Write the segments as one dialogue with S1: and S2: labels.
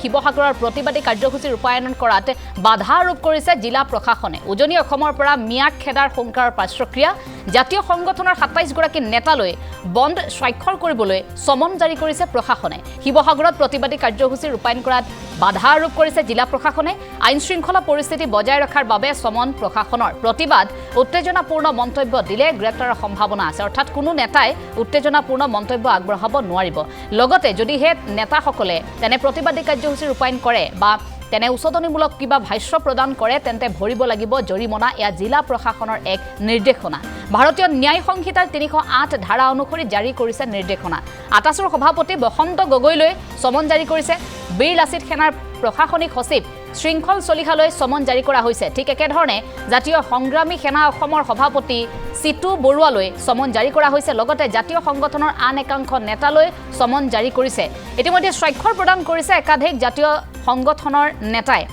S1: শিৱসাগৰৰ প্ৰতিবাদী কাৰ্যসূচী ৰূপায়ণ কৰাত বাধা আৰোপ কৰিছে জিলা প্ৰশাসনে। উজনি অসমৰ পৰা মিয়াক খেদাৰ সংকাৰৰ পাৰ্শ্বক্ৰিয়া জাতীয় সংগঠনৰ ২৭ গৰাকী নেতালৈ বন্ধ স্বাক্ষৰ কৰিবলৈ সমন জাৰি কৰিছে প্ৰশাসনে। শিৱসাগৰত প্ৰতিবাদী কাৰ্যসূচী ৰূপায়ণ কৰাত বাধা আৰোপ কৰিছে জিলা প্ৰশাসনে। আইন শৃংখলা পৰিস্থিতি বজাই ৰখাৰ বাবে সমন প্ৰশাসনৰ। প্ৰতিবাদ উত্তেজনাপূৰ্ণ মন্তব্য দিলে গ্ৰেপ্তাৰৰ সম্ভাৱনা আছে, অৰ্থাৎ কোনো নেতাই উত্তেজনাপূৰ্ণ মন্তব্য আগবঢ়াব নোৱাৰিব। লগতে যদিহে নেতাসকলে তেনে প্ৰতিবাদী কাৰ্যসূচী ৰূপায়ণ কৰে বা তেনে উচতনিমূলক কিবা ভাষ্য প্ৰদান কৰে তেন্তে ভৰিব লাগিব জৰিমনা। এয়া জিলা প্ৰশাসনৰ এক নিৰ্দেশনা। ভাৰতীয় ন্যায় সংহিতাৰ ৩০৮ ধাৰা অনুসৰি জাৰি কৰিছে নিৰ্দেশনা। আটাছুৰ সভাপতি বসন্ত গগৈলৈ সমন জাৰি কৰিছে। বীৰ লাচিত সেনাৰ প্ৰশাসনিক সচিব শৃংখল চলিহালৈ সমন জাৰি কৰা হৈছে। ঠিক একেধৰণে জাতীয় সংগ্ৰামী সেনা অসমৰ সভাপতি চিতু বৰুৱালৈ সমন জাৰি কৰা হৈছে। লগতে জাতীয় সংগঠনৰ আন একাংশ নেতালৈ সমন জাৰি কৰিছে। ইতিমধ্যে স্বাক্ষৰ প্ৰদান কৰিছে একাধিক জাতীয় সংগঠনৰ নেতাই।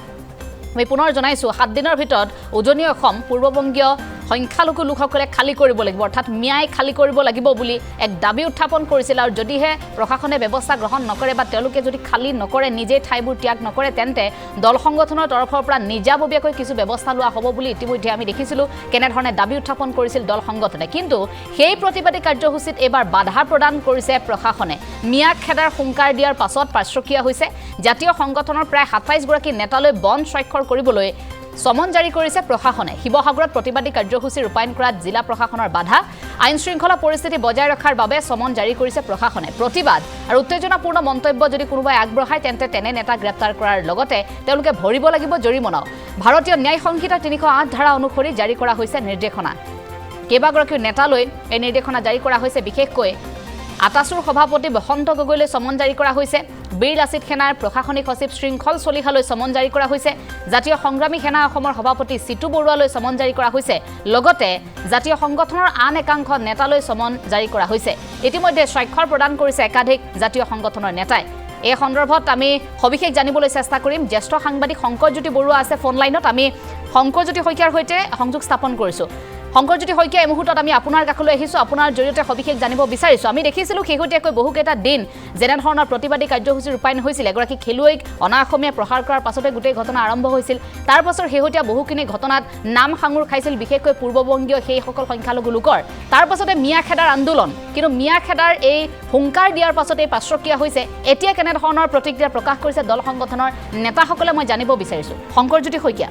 S1: আমি পুনৰ জনাইছোঁ ৭ দিনৰ ভিতৰত উজনি অসম পূৰ্ববংগীয় সংখ্যালঘু লোকসকলে খালী কৰিব লাগিব, অৰ্থাৎ মিয়াই খালী কৰিব লাগিব বুলি এক দাবী উত্থাপন কৰিছিল। আৰু যদিহে প্ৰশাসনে ব্যৱস্থা গ্ৰহণ নকৰে বা তেওঁলোকে যদি খালী নকৰে, নিজে ঠাইবোৰ ত্যাগ নকৰে, তেন্তে দল সংগঠনৰ তৰফৰ পৰা নিজাববীয়াকৈ কিছু ব্যৱস্থা লোৱা হ'ব বুলি ইতিমধ্যে আমি দেখিছিলোঁ কেনেধৰণে দাবী উত্থাপন কৰিছিল দল সংগঠনে। কিন্তু সেই প্ৰতিবাদী কাৰ্যসূচীত এইবাৰ বাধা প্ৰদান কৰিছে প্ৰশাসনে। মিয়াক খেদাৰ হুংকাৰ দিয়াৰ পাছত পাৰ্শ্বক্ৰিয়া হৈছে জাতীয় সংগঠনৰ প্ৰায় ২৭ গৰাকী নেতালৈ বন্ধ স্বাক্ষৰ কৰিবলৈ সমন জাৰি কৰিছে প্ৰশাসনে। শিৱসাগৰত প্ৰতিবাদী কাৰ্যসূচী ৰূপায়ণ কৰাত জিলা প্ৰশাসনৰ বাধা। আইন শৃংখলা পৰিস্থিতি বজাই ৰখাৰ বাবে সমন জাৰি কৰিছে প্ৰশাসনে। প্ৰতিবাদ আৰু উত্তেজনাপূৰ্ণ মন্তব্য যদি কোনোবাই আগবঢ়ায় তেন্তে তেনে নেতা গ্ৰেপ্তাৰ কৰাৰ লগতে তেওঁলোকে ভৰিব লাগিব জৰিমনাও। ভাৰতীয় ন্যায় সংহিতাৰ ৩০৮ ধাৰা অনুসৰি জাৰি কৰা হৈছে নিৰ্দেশনা। কেইবাগৰাকীও নেতালৈ এই নিৰ্দেশনা জাৰি কৰা হৈছে। বিশেষকৈ আটাছুৰ সভাপতি বসন্ত গগৈলৈ সমন জাৰি কৰা হৈছে। বীৰ লাচিত সেনাৰ প্ৰশাসনিক সচিব শৃংখল চলিহালৈ সমন জাৰি কৰা হৈছে। জাতীয় সংগ্ৰামী সেনা অসমৰ সভাপতি চিতু বৰুৱালৈ সমন জাৰি কৰা হৈছে। লগতে জাতীয় সংগঠনৰ আন একাংশ নেতালৈ সমন জাৰি কৰা হৈছে। ইতিমধ্যে স্বাক্ষৰ প্ৰদান কৰিছে একাধিক জাতীয় সংগঠনৰ নেতাই। এই সন্দৰ্ভত আমি সবিশেষ জানিবলৈ চেষ্টা কৰিম। জ্যেষ্ঠ সাংবাদিক শংকৰজ্যোতি বৰুৱা আছে ফোন লাইনত। আমি শংকৰজ্যোতি শইকীয়াৰ সৈতে সংযোগ স্থাপন কৰিছোঁ। শংকৰজ্যোতি শইকীয়া, এই মুহূৰ্তত আমি আপোনাৰ কাষলৈ আহিছোঁ, আপোনাৰ জৰিয়তে সবিশেষ জানিব বিচাৰিছোঁ। আমি দেখিছিলোঁ শেহতীয়াকৈ বহুকেইটা দিন যেনেধৰণৰ প্ৰতিবাদী কাৰ্যসূচী ৰূপায়ণ হৈছিল, এগৰাকী খেলুৱৈক অনা অসমীয়া প্ৰহাৰ কৰাৰ পাছতে গোটেই ঘটনা আৰম্ভ হৈছিল। তাৰ পাছৰ শেহতীয়া বহুখিনি ঘটনাত নাম সাঙুৰ খাইছিল বিশেষকৈ পূৰ্ববংগীয় সেইসকল সংখ্যালঘু লোকৰ। তাৰ পাছতে মিয়া খেদাৰ আন্দোলন, কিন্তু মিয়া খেদাৰ এই হুংকাৰ দিয়াৰ পাছতে এই পাৰ্শ্বক্ৰিয়া হৈছে। এতিয়া কেনেধৰণৰ প্ৰতিক্ৰিয়া প্ৰকাশ কৰিছে দল সংগঠনৰ নেতাসকলে মই জানিব বিচাৰিছোঁ। শংকৰজ্যোতি শইকীয়া।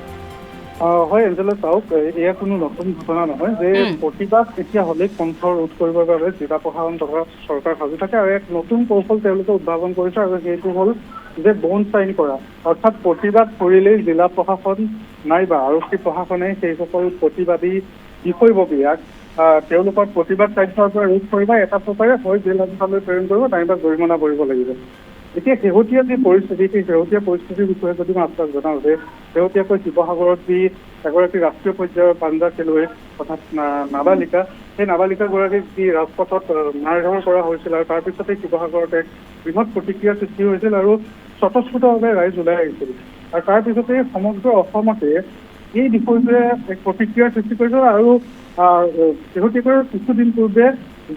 S2: হয় এঞ্জেলা, চাওক, এয়া কোনো নতুন ঘটনা নহয় যে প্ৰতিবাদ এতিয়া হলে কণ্ঠ ৰোধ কৰিবৰ বাবে জিলা প্ৰশাসন তথা চৰকাৰ সাজু থাকে। আৰু এক নতুন কৌশল তেওঁলোকে উদ্ভাৱন কৰিছে, আৰু সেইটো হ'ল যে বন্ড চাইন কৰা। অৰ্থাৎ প্ৰতিবাদ কৰিলেই জিলা প্ৰশাসন নাইবা আৰক্ষী প্ৰশাসনে সেইসকল প্ৰতিবাদী বিষয়ববীয়াক তেওঁলোকৰ প্ৰতিবাদ কাৰ্যৰ পৰা ৰোধ কৰিব, এটা প্ৰকাৰে হয় জেল হাজতলৈ প্ৰেৰণ কৰিব, নাইবা জৰিমনা ভৰিব লাগিব। এতিয়া শেহতীয়া যি পৰিস্থিতি, সেই শেহতীয়া পৰিস্থিতিৰ বিষয়ে যদি মই আপোনাক জনাওঁ যে শেহতীয়াকৈ শিৱসাগৰত যি এগৰাকী ৰাষ্ট্ৰীয় পৰ্যায়ৰ পাঞ্জা খেলুৱৈ অৰ্থাৎ নাবালিকা, সেই নাবালিকাগৰাকীক যি ৰাজপথত মাৰধৰ কৰা হৈছিল, আৰু তাৰপিছতে শিৱসাগৰত এক বৃহৎ প্ৰতিক্ৰিয়াৰ সৃষ্টি হৈছিল আৰু স্বতঃস্ফূৰ্তভাৱে ৰাইজ ওলাই আহিছিল। আৰু তাৰপিছতে সমগ্ৰ অসমতে এই বিষয়টোৱে এক প্ৰতিক্ৰিয়াৰ সৃষ্টি কৰিছিল। আৰু শেহতীয়াকৈ কিছুদিন পূৰ্বে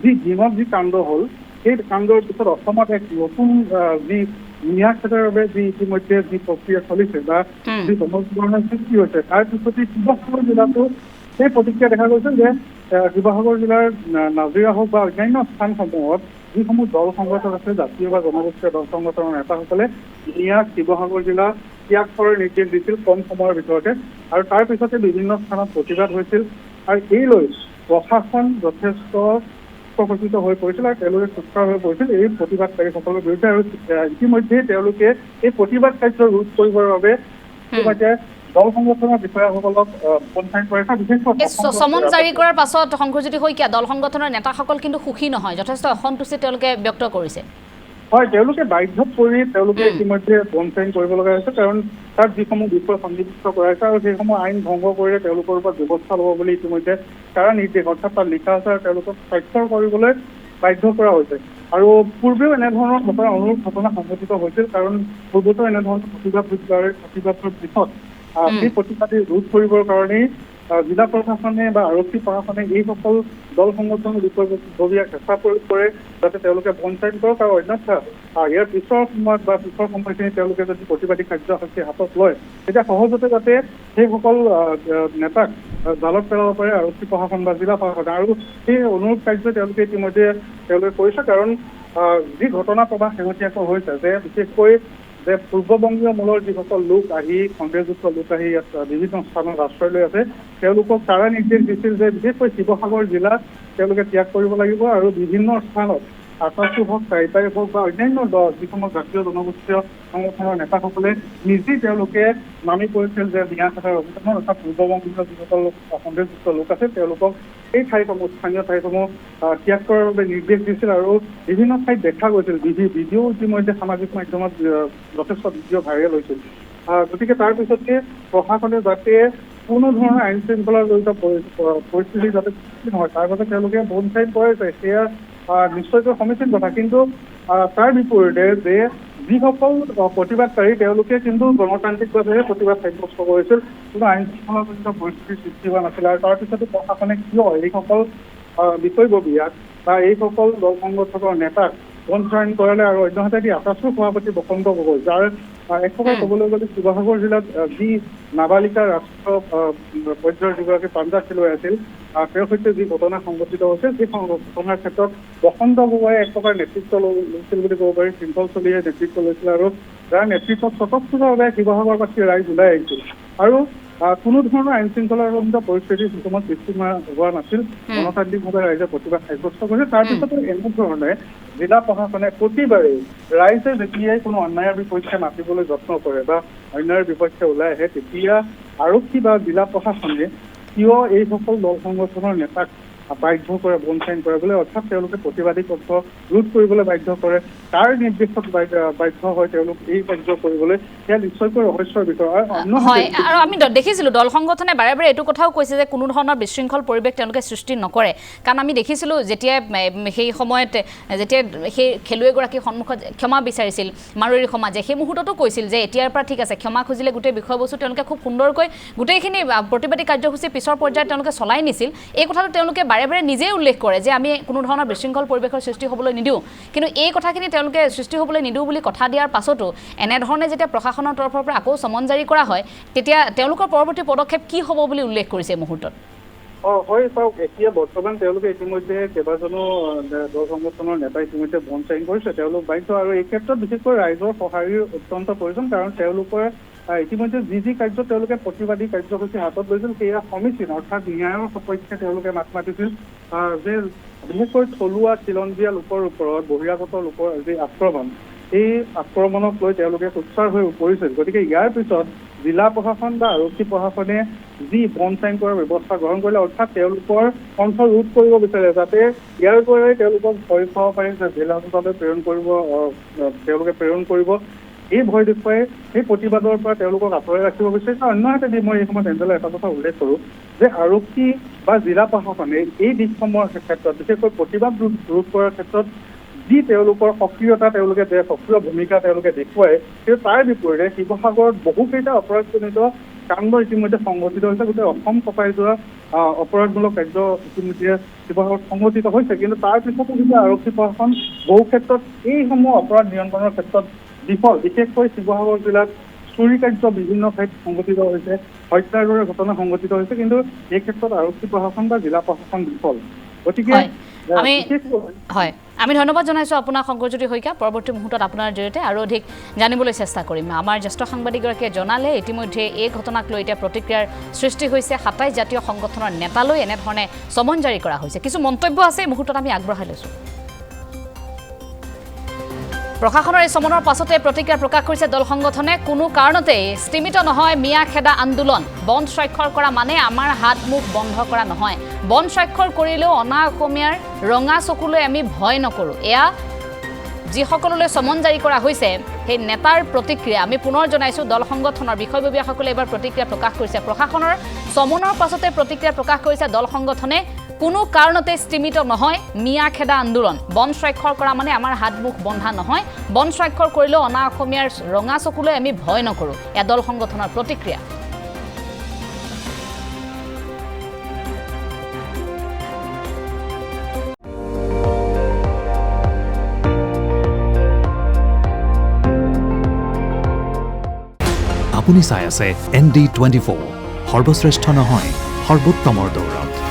S2: যি ডিমত যি কাণ্ড হ'ল, সেই কাণ্ডৰ পিছত অসমত এক নতুন যি মিয়া খেদাৰ বাবে যি ইতিমধ্যে যি প্ৰক্ৰিয়া চলিছে বা যি জনজীৱনৰ সৃষ্টি হৈছে, তাৰ পিছতে শিৱসাগৰ জিলাতো সেই প্ৰতিক্ৰিয়া দেখা গৈছে যে শিৱসাগৰ জিলাৰ নাজিৰা হওক বা অন্যান্য স্থানসমূহত যিসমূহ দল সংগঠন আছে, জাতীয় বা জনগোষ্ঠীয় দল সংগঠনৰ নেতাসকলে মিয়াক শিৱসাগৰ জিলা ত্যাগ কৰাৰ নিৰ্দেশ দিছিল কম সময়ৰ ভিতৰতে। আৰু তাৰ পিছতে বিভিন্ন স্থানত প্ৰতিবাদ হৈছিল, আৰু এই লৈ প্ৰশাসন যথেষ্ট উপকৃত হৈ পৰিছিল আৰু তেওঁলোকে সুস্থ হৈ পৰিছিল এই প্ৰতিবাদকাৰীসকলৰ বিৰুদ্ধে। আৰু ইতিমধ্যে তেওঁলোকে এই প্ৰতিবাদ কাৰ্য ৰোধ কৰিবৰ বাবে ইতিমধ্যে দল সংগঠনৰ বিষয়াসকলক পঞ্চায়ত কৰিছে। বিশেষকৈ
S1: সমন জাৰি কৰাৰ পাছত শংকৰজ্যোতি শইকীয়া, দল সংগঠনৰ নেতাসকল কিন্তু সুখী নহয়, যথেষ্ট অসন্তুষ্টি তেওঁলোকে ব্যক্ত কৰিছে।
S2: হয়, তেওঁলোকে বাধ্যত পৰি তেওঁলোকে ইতিমধ্যে পঞ্চায়ত কৰিব লগা হৈছে, কাৰণ তাত যিসমূহ বিষয় সন্নিৱিষ্ট কৰাইছে আৰু সেইসমূহ আইন ভংগ কৰিলে তেওঁলোকৰ ওপৰত ব্যৱস্থা ল'ব বুলি ইতিমধ্যে কাৰা নিৰ্দেশ অৰ্থাৎ তাত লিখা আছে, আৰু তেওঁলোকক স্বাক্ষৰ কৰিবলৈ বাধ্য কৰা হৈছে। আৰু পূৰ্বেও এনেধৰণৰ ঘটনা অনুৰূপ ঘটনা সংঘটিত হৈছিল, কাৰণ পূৰ্বতো এনেধৰণৰ প্ৰতিবাদৰ পিছত সেই প্ৰতিবাদী ৰোধ কৰিবৰ কাৰণেই জিলা প্ৰশাসনে বা আৰক্ষী প্ৰশাসনে এইসকল দল সংগঠনৰ বিষয়ববীয়াক হেঁচা প্ৰয়োগ কৰে যাতে তেওঁলোকে বঞ্চায়ন কৰক, আৰু অন্যথা ইয়াৰ পিছৰ সময়ত বা পিছৰ সময়খিনি তেওঁলোকে যদি প্ৰতিবাদী কাৰ্যসূচী হাতত লয় তেতিয়া সহজতে যাতে সেইসকল নেতাক জালত পেলাব পাৰে আৰক্ষী প্ৰশাসন বা জিলা প্ৰশাসনে। আৰু সেই অনুৰূপ কাৰ্য তেওঁলোকে ইতিমধ্যে কৰিছে, কাৰণ যি ঘটনা প্ৰবাহ শেহতীয়াকৈ হৈছে যে বিশেষকৈ যে পূৰ্ববংগীয় মূলৰ যিসকল লোক আহি কংগ্ৰেছযুক্ত লোক আহি ইয়াত বিভিন্ন স্থানত আশ্ৰয় লৈ আছে তেওঁলোকক কাৰা নিৰ্দেশ দিছিল যে বিশেষকৈ শিৱসাগৰ জিলা তেওঁলোকে ত্যাগ কৰিব লাগিব, আৰু বিভিন্ন স্থানত আকাশো হওক চাৰিটাই হওক বা অন্যান্য যিসমূহ জাতীয় জনগোষ্ঠীয় সংগঠনৰ নেতাসকলে নিজেই তেওঁলোকে নামি পৰিছিল যে মিয়া খেদাৰ অভিযানত, অৰ্থাৎ পূৰ্ববংগীয় যিসকল কংগ্ৰেছযুক্ত লোক আছে তেওঁলোকক এই ঠাইসমূহ স্থানীয় ঠাইসমূহ ত্যাগ কৰাৰ বাবে নিৰ্দেশ দিছিল। আৰু বিভিন্ন ঠাইত দেখা গৈছিল ভিডিঅ' ইতিমধ্যে সামাজিক মাধ্যমত যথেষ্ট ভিডিঅ' ভাইৰেল হৈছিল। গতিকে তাৰ পিছতে প্ৰশাসনে যাতে কোনো ধৰণৰ আইন শৃংখলাৰ জড়িত পৰিস্থিতি যাতে সৃষ্টি নহয় তাৰ বাবে তেওঁলোকে বঞ্চায়ন কৰাইছে, সেয়া নিশ্চয়কৈ সমীচীন কথা। কিন্তু তাৰ বিপৰীতে যে যিসকল প্ৰতিবাদকাৰী তেওঁলোকে কিন্তু গণতান্ত্ৰিকভাৱে প্ৰতিবাদ সাব্যস্ত কৰিছিল, কোনো আইন শৃংখলাজনিত পৰিস্থিতিৰ সৃষ্টি হোৱা নাছিল। আৰু তাৰপিছতো প্ৰশাসনে কিয় এইসকল বিষয়ববীয়াক বা এইসকল দল সংগঠনৰ নেতাক বঞ্চায়ন কৰালে, আৰু অন্যহাতে আকাশৰ সভাপতি বসন্ত গগৈ যাৰ এক প্ৰকাৰ ক'বলৈ গ'লে শিৱসাগৰ জিলাত যি নাবালিকা ৰাষ্ট্ৰীয় পৰ্যায়ৰ যিগৰাকী পাঞ্জা খেলুৱৈ আছিল তেওঁৰ সৈতে যি ঘটনা সংঘটিত হৈছে সেই ঘটনাৰ ক্ষেত্ৰত বসন্ত গগৈয়ে এক প্ৰকাৰ নেতৃত্ব লৈছিল বুলি ক'ব পাৰি, শৃংখল চলিয়ে নেতৃত্ব লৈছিল, আৰু যাৰ নেতৃত্বত স্বতঃস্ফূৰ্তভাৱে শিৱসাগৰবাসী ৰাইজ ওলাই আহিছিল। আৰু কোনো ধৰণৰ আইন শৃংখলাজনিত পৰিস্থিতিৰ সুষম সৃষ্টি হোৱা নাছিল, গণতান্ত্ৰিকভাৱে ৰাইজে প্ৰতিবাদ সাব্যস্ত কৰিছে। তাৰপিছতো এনেধৰণে জিলা প্ৰশাসনে প্ৰতিবাৰেই ৰাইজে যেতিয়াই কোনো অন্যায়ৰ বিপক্ষে মাতিবলৈ যত্ন কৰে বা অন্যায়ৰ বিপক্ষে ওলাই আহে তেতিয়া আৰক্ষী বা জিলা প্ৰশাসনে কিয় এইসকল দল সংগঠনৰ নেতাক বাধ্য কৰে বঞ্চায়ন কৰিবলৈ, অৰ্থাৎ তেওঁলোকে প্ৰতিবাদী পক্ষ ৰোধ কৰিবলৈ বাধ্য কৰে, তাৰ নিৰ্দেশত বাধ্য হয় তেওঁলোক এই কাৰ্য কৰিবলৈ, সেয়া নিশ্চয়কৈ ৰহস্যৰ বিষয়।
S1: হয়, আৰু আমি দেখিছিলোঁ দল সংগঠনে বাৰে বাৰে এইটো কথাও কৈছে যে কোনো ধৰণৰ বিশৃংখল পৰিৱেশ তেওঁলোকে সৃষ্টি নকৰে, কাৰণ আমি দেখিছিলোঁ যেতিয়া সেই সময়ত যেতিয়া সেই খেলুৱৈগৰাকীৰ সন্মুখত ক্ষমা বিচাৰিছিল মাৰোৱাৰী সমাজে, সেই মুহূৰ্ততো কৈছিল যে এতিয়াৰ পৰা ঠিক আছে, ক্ষমা খুজিলে গোটেই বিষয়বস্তু তেওঁলোকে খুব সুন্দৰকৈ গোটেইখিনি প্ৰতিবাদী কাৰ্যসূচী পিছৰ পৰ্যায়ত তেওঁলোকে চলাই নিছিল। এই কথাটো তেওঁলোকে বাৰে বাৰে নিজেই উল্লেখ কৰে যে আমি কোনো ধৰণৰ বিশৃংখল পৰিৱেশৰ সৃষ্টি হ'বলৈ নিদিওঁ, কিন্তু এই কথাখিনি তেওঁলোকে সৃষ্টি হ'বলৈ নিদিওঁ বুলি কথা দিয়াৰ পাছতো এনেধৰণে যেতিয়া প্ৰশাসনৰ তৰফৰ পৰা আকৌ চমন জাৰি কৰা হয় তেতিয়া তেওঁলোকৰ পৰৱৰ্তী পদক্ষেপ কি হ'ব বুলি উল্লেখ কৰিছে এই মুহূৰ্তত।
S2: হয় চাওক, এতিয়া বৰ্তমান তেওঁলোকে ইতিমধ্যে কেইবাজনো দল সংগঠনৰ নেতাই ইতিমধ্যে বঞ্চায়ন কৰিছে, তেওঁলোক বাধ্য, আৰু এই ক্ষেত্ৰত বিশেষকৈ ৰাইজৰ সঁহাৰিৰ অত্যন্ত প্ৰয়োজন, কাৰণ তেওঁলোকৰ ইতিমধ্যে যি কাৰ্য তেওঁলোকে প্ৰতিবাদী কাৰ্যসূচী হাতত লৈছিল সেয়া সমীচীন, অৰ্থাৎ ন্যায়ৰ সপক্ষে তেওঁলোকে মাত মাতিছিল যে বিশেষকৈ থলুৱা খিলঞ্জীয়া লোকৰ ওপৰত বহিৰাগত লোকৰ যি আক্ৰমণ, এই আক্ৰমণক লৈ তেওঁলোকে সোচ্চাৰ হৈ পৰিছিল। গতিকে ইয়াৰ পিছত জিলা প্ৰশাসন বা আৰক্ষী প্ৰশাসনে যি বঞ্চায়ন কৰাৰ ব্যৱস্থা গ্ৰহণ কৰিলে, অৰ্থাৎ তেওঁলোকৰ কণ্ঠ ৰোধ কৰিব বিচাৰে যাতে ইয়াৰ পৰাই তেওঁলোকক ভয় খুৱাব পাৰে যে জেল হাজতলৈ তেওঁলোকে প্ৰেৰণ কৰিব, এই ভয় দেখুৱাই সেই প্ৰতিবাদৰ পৰা তেওঁলোকক আঁতৰাই ৰাখিব বিচাৰিছে। অন্যহাতে মই এই সময়ত এঞ্জেলা এটা কথা উল্লেখ কৰোঁ যে আৰক্ষী বা জিলা প্ৰশাসনে এই দিশসমূহৰ ক্ষেত্ৰত বিশেষকৈ প্ৰতিবাদ ৰোধ কৰাৰ ক্ষেত্ৰত যি তেওঁলোকৰ সক্ৰিয়তা তেওঁলোকে সক্ৰিয় ভূমিকা তেওঁলোকে দেখুৱায়, কিন্তু তাৰ বিপৰীতে শিৱসাগৰত বহুকেইটা অপৰাধজনিত কাণ্ড ইতিমধ্যে সংঘটিত হৈছে, গোটেই অসম কঁপাই যোৱা অপৰাধমূলক কাৰ্য ইতিমধ্যে শিৱসাগৰত সংঘটিত হৈছে, কিন্তু তাৰ পিছতো কিন্তু আৰক্ষী প্ৰশাসন বহু ক্ষেত্ৰত এইসমূহ অপৰাধ নিয়ন্ত্ৰণৰ ক্ষেত্ৰত বিফল। বিশেষকৈ শিৱসাগৰ জিলাত চুৰি কাৰ্য বিভিন্ন ঠাইত সংঘটিত হৈছে, হত্যাৰ দৰে ঘটনা সংঘটিত হৈছে, কিন্তু এই ক্ষেত্ৰত আৰক্ষী প্ৰশাসন বা জিলা প্ৰশাসন বিফল। গতিকে
S1: আমি ধন্যবাদ জনাইছোঁ আপোনাক শংকৰজ্যোতি শইকীয়া। পৰৱৰ্তী মুহূৰ্তত আপোনাৰ জৰিয়তে আৰু অধিক জানিবলৈ চেষ্টা কৰিম। আমাৰ জ্যেষ্ঠ সাংবাদিকগৰাকীয়ে জনালে ইতিমধ্যে এই ঘটনাক লৈ এতিয়া প্ৰতিক্ৰিয়াৰ সৃষ্টি হৈছে, ২৭ জাতীয় সংগঠনৰ নেতালৈ এনেধৰণে চমন জাৰি কৰা হৈছে। কিছু মন্তব্য আছে এই মুহূৰ্তত আমি আগবঢ়াই লৈছোঁ। প্ৰশাসনৰ এই চমনৰ পাছতে প্ৰতিক্ৰিয়া প্ৰকাশ কৰিছে দল সংগঠনে। কোনো কাৰণতেই স্থিমিত নহয় মিয়া খেদা আন্দোলন, বন্ধ স্বাক্ষৰ কৰা মানে আমাৰ হাত মুখ বন্ধ কৰা নহয়, বন্ধ স্বাক্ষৰ কৰিলেও অনা অসমীয়াৰ ৰঙা চকুলৈ আমি ভয় নকৰোঁ। এয়া যিসকললৈ চমন জাৰি কৰা হৈছে সেই নেতাৰ প্ৰতিক্ৰিয়া। আমি পুনৰ জনাইছোঁ দল সংগঠনৰ বিষয়ববীয়াসকলে এইবাৰ প্ৰতিক্ৰিয়া প্ৰকাশ কৰিছে। প্ৰশাসনৰ চমনৰ পাছতে প্ৰতিক্ৰিয়া প্ৰকাশ কৰিছে দল সংগঠনে। কোনো কাৰণতে স্থিমিত নহয় মিয়া খেদা আন্দোলন, বন্ধ স্বাক্ষৰ কৰা মানে আমাৰ হাত মুখ বন্ধা নহয়, বন্ধ স্বাক্ষৰ কৰিলেও অনা অসমীয়াৰ ৰঙা চকুলৈ আমি ভয় নকৰোঁ। এয়া দল সংগঠনৰ প্ৰতিক্ৰিয়া।
S3: আপুনি চাই আছে ND24 সৰ্বশ্ৰেষ্ঠ নহয় সৰ্বোত্তমৰ দৌৰত